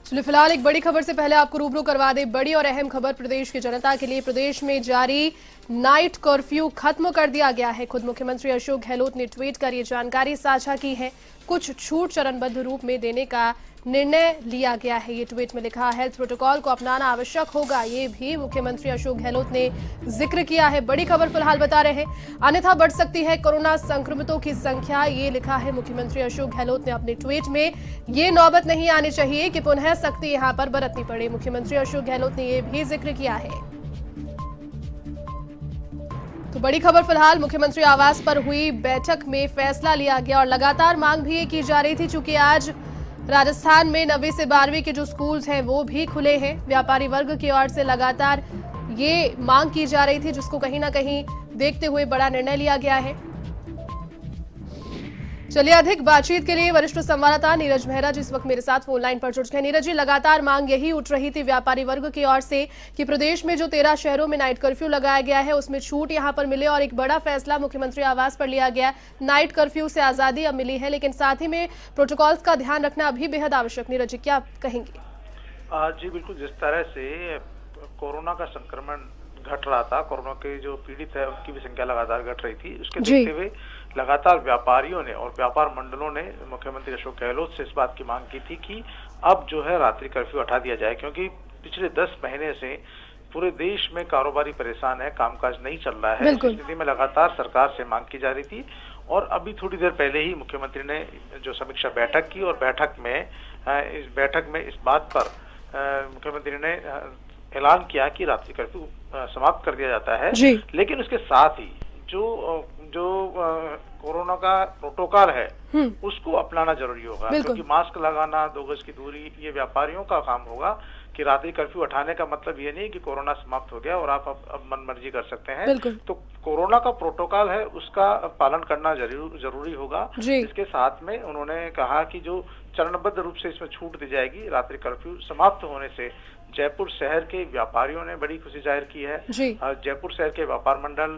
चलिए फिलहाल एक बड़ी खबर से पहले आपको रूबरू करवा दें। बड़ी और अहम खबर प्रदेश की जनता के लिए। प्रदेश में जारी नाइट कर्फ्यू खत्म कर दिया गया है। खुद मुख्यमंत्री अशोक गहलोत ने ट्वीट कर ये जानकारी साझा की है। कुछ छूट चरणबद्ध रूप में देने का निर्णय लिया गया है। ये ट्वीट में लिखा, हेल्थ प्रोटोकॉल को अपनाना आवश्यक होगा, ये भी मुख्यमंत्री अशोक गहलोत ने जिक्र किया है। बड़ी खबर फिलहाल बता रहे हैं, अन्यथा बढ़ सकती है कोरोना संक्रमितों की संख्या, ये लिखा है मुख्यमंत्री अशोक गहलोत ने अपने ट्वीट में। ये नौबत नहीं आनी चाहिए कि पुनः सख्ती यहां पर बरतनी पड़े। मुख्यमंत्री अशोक गहलोत ने यह भी जिक्र किया है। तो बड़ी खबर फिलहाल, मुख्यमंत्री आवास पर हुई बैठक में फैसला लिया गया और लगातार मांग भी ये की जा रही थी। चूंकि आज राजस्थान में 9वीं से 12वीं के जो स्कूल्स हैं वो भी खुले हैं। व्यापारी वर्ग की ओर से लगातार ये मांग की जा रही थी, जिसको कहीं ना कहीं देखते हुए बड़ा निर्णय लिया गया है। चलिए अधिक बातचीत के लिए वरिष्ठ संवाददाता नीरज मेहरा जी इस वक्त मेरे साथ फोन लाइन पर जुड़ गए। नीरज जी, लगातार मांग यही उठ रही थी व्यापारी वर्ग की ओर से कि प्रदेश में जो 13 शहरों में नाइट कर्फ्यू लगाया गया है उसमें छूट यहां पर मिले, और एक बड़ा फैसला मुख्यमंत्री आवास पर लिया गया। नाइट कर्फ्यू से आजादी अब मिली है, लेकिन साथ ही में प्रोटोकॉल्स का ध्यान रखना अभी बेहद आवश्यक। नीरज जी, क्या कहेंगे? जी बिल्कुल, जिस तरह से कोरोना का संक्रमण घट रहा था, कोरोना के जो पीड़ित है उनकी भी संख्या लगातार घट रही थी, उसके देखते हुए लगातार व्यापारियों ने और व्यापार मंडलों ने मुख्यमंत्री अशोक गहलोत से इस बात की मांग की थी कि अब जो है रात्रि कर्फ्यू हटा दिया जाए, क्योंकि पिछले 10 महीने से पूरे देश में कारोबारी परेशान है, कामकाज नहीं चल रहा है। इस स्थिति में लगातार सरकार से मांग की जा रही थी और अभी थोड़ी देर पहले ही मुख्यमंत्री ने जो समीक्षा बैठक की और बैठक में इस बात पर मुख्यमंत्री ने ऐलान किया कि रात्रि कर्फ्यू समाप्त कर दिया जाता है। लेकिन उसके साथ ही जो कोरोना का प्रोटोकॉल है उसको अपनाना जरूरी होगा, क्योंकि मास्क लगाना, 2 गज की दूरी, ये व्यापारियों का काम होगा। कि रात्रि कर्फ्यू हटाने का मतलब ये नहीं कि कोरोना समाप्त हो गया और आप अब मन मर्जी कर सकते हैं। तो कोरोना का प्रोटोकॉल है उसका पालन करना जरूरी होगा। इसके साथ में उन्होंने कहा कि जो चरणबद्ध रूप से इसमें छूट दी जाएगी, रात्रि कर्फ्यू समाप्त होने से जयपुर शहर के व्यापारियों ने बड़ी खुशी जाहिर की है। जयपुर शहर के व्यापार मंडल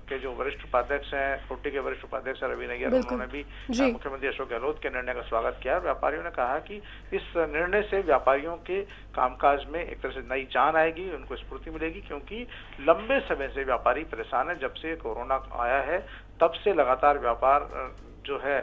के जो वरिष्ठ उपाध्यक्ष हैं, फोर्टी के वरिष्ठ उपाध्यक्ष रवि नैयर, उन्होंने भी मुख्यमंत्री अशोक गहलोत के निर्णय का स्वागत किया। व्यापारियों ने कहा कि इस निर्णय से व्यापारियों के कामकाज में एक तरह से नई जान आएगी, उनको स्फूर्ति मिलेगी, क्योंकि लंबे समय से व्यापारी परेशान है। जब से कोरोना आया है तब से लगातार व्यापार जो है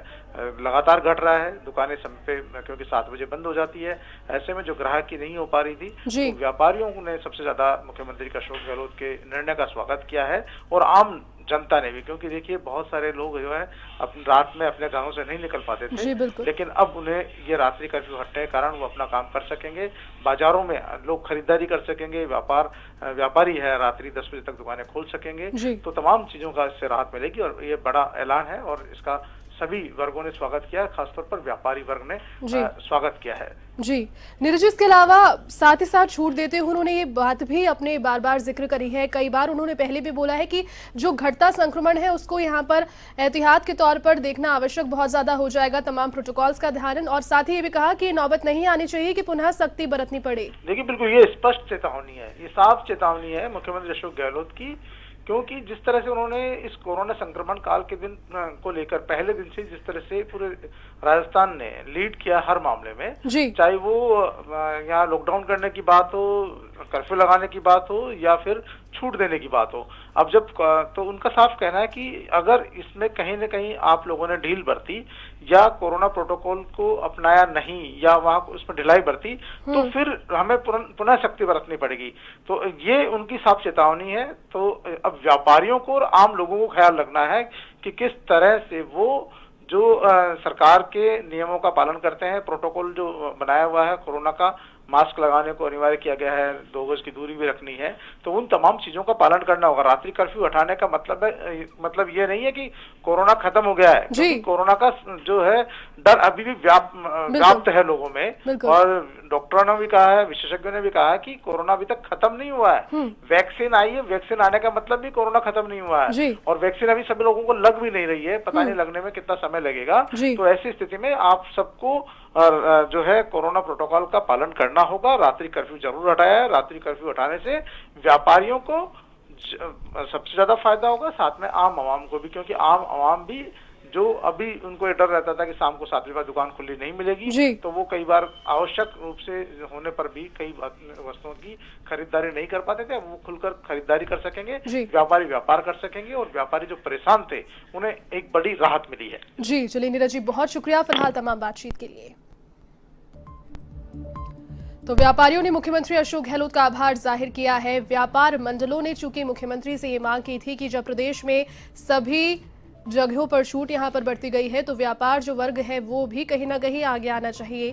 लगातार घट रहा है। दुकानें समय पे क्योंकि 7 बजे बंद हो जाती है, ऐसे में जो ग्राहकी नहीं हो पा रही थी, तो व्यापारियों ने सबसे ज्यादा मुख्यमंत्री अशोक गहलोत के निर्णय का स्वागत किया है और आम जनता ने भी, क्योंकि देखिए बहुत सारे लोग जो है अपनी रात में अपने घरों से नहीं निकल पाते थे, लेकिन अब उन्हें ये रात्रि कर्फ्यू हटने के कारण वो अपना काम कर सकेंगे, बाजारों में लोग खरीदारी कर सकेंगे, व्यापारी है रात्रि 10 बजे तक दुकानें खोल सकेंगे। तो तमाम चीजों का इससे राहत मिलेगी और ये बड़ा ऐलान है और इसका सभी वर्गों ने स्वागत किया, खासतौर पर व्यापारी वर्ग ने स्वागत किया है। जी नीरज जी, इसके अलावा साथ ही साथ छूट देते हुए उन्होंने ये बात भी अपने बार बार जिक्र करी है, कई बार उन्होंने पहले भी बोला है कि जो घटता संक्रमण है उसको यहाँ पर एहतियात के तौर पर देखना आवश्यक बहुत ज्यादा हो जाएगा, तमाम प्रोटोकॉल्स का ध्यान, और साथ ही ये भी कहा कि नौबत नहीं आनी चाहिए कि पुनः सख्ती बरतनी पड़े। देखिए बिल्कुल, ये स्पष्ट चेतावनी है, ये साफ चेतावनी है मुख्यमंत्री अशोक गहलोत की, क्योंकि जिस तरह से उन्होंने इस कोरोना संक्रमण काल के दिन को लेकर पहले दिन से जिस तरह से पूरे राजस्थान ने लीड किया हर मामले में, चाहे वो यहाँ लॉकडाउन करने की बात हो, कर्फ्यू लगाने की बात हो या फिर छूट देने की बात हो, अब जब तो उनका साफ कहना है कि अगर इसमें कहीं न कहीं आप लोगों ने ढील बरती या कोरोना प्रोटोकॉल को अपनाया नहीं या वहां उसमें ढिलाई बरती, तो फिर हमें पुनः सख्ती बरतनी पड़ेगी। तो ये उनकी साफ चेतावनी है। तो अब व्यापारियों को और आम लोगों को ख्याल रखना है कि किस तरह से वो जो सरकार के नियमों का पालन करते हैं, प्रोटोकॉल जो बनाया हुआ है, कोरोना का मास्क लगाने को अनिवार्य किया गया है, 2 गज की दूरी भी रखनी है, तो उन तमाम चीजों का पालन करना होगा। रात्रि कर्फ्यू हटाने का मतलब ये नहीं है कि कोरोना खत्म हो गया है, क्योंकि कोरोना का जो है डर अभी भी व्याप्त है लोगों में, और डॉक्टरों ने भी कहा है, विशेषज्ञों ने भी कहा है कि कोरोना अभी तक खत्म नहीं हुआ है। वैक्सीन आई है, वैक्सीन आने का मतलब भी कोरोना खत्म नहीं हुआ है, और वैक्सीन अभी सभी लोगों को लग भी नहीं रही है, पता नहीं लगने में कितना समय लगेगा। तो ऐसी स्थिति में आप सबको जो है कोरोना प्रोटोकॉल का पालन करना होगा। रात्रि कर्फ्यू जरूर हटाया है, रात्रि कर्फ्यू हटाने से व्यापारियों को सबसे ज्यादा फायदा होगा, साथ में आम आवाम को भी, क्योंकि आम आवाम भी जो अभी उनको ये डर रहता था कि शाम को 7 बजे बाद दुकान खुली नहीं मिलेगी, जी। तो वो कई बार आवश्यक रूप से होने पर भी कई वस्तुओं की खरीदारी नहीं कर पाते थे। अब वो खुलकर खरीदारी कर सकेंगे, व्यापारी व्यापार कर सकेंगे और व्यापारी जो परेशान थे उन्हें एक बड़ी राहत मिली है। जी चलिए नीरज जी, बहुत शुक्रिया फिलहाल तमाम बातचीत के लिए। तो व्यापारियों ने मुख्यमंत्री अशोक गहलोत का आभार जाहिर किया है। व्यापार मंडलों ने चूंकि मुख्यमंत्री से ये मांग की थी कि जब प्रदेश में सभी जगहों पर छूट यहां पर बरती गई है तो व्यापार जो वर्ग है वो भी कहीं ना कहीं आगे आना चाहिए।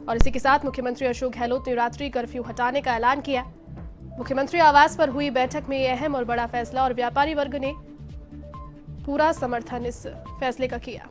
और इसी के साथ मुख्यमंत्री अशोक गहलोत ने रात्रि कर्फ्यू हटाने का ऐलान किया। मुख्यमंत्री आवास पर हुई बैठक में यह अहम और बड़ा फैसला और व्यापारी वर्ग ने पूरा समर्थन इस फैसले का किया।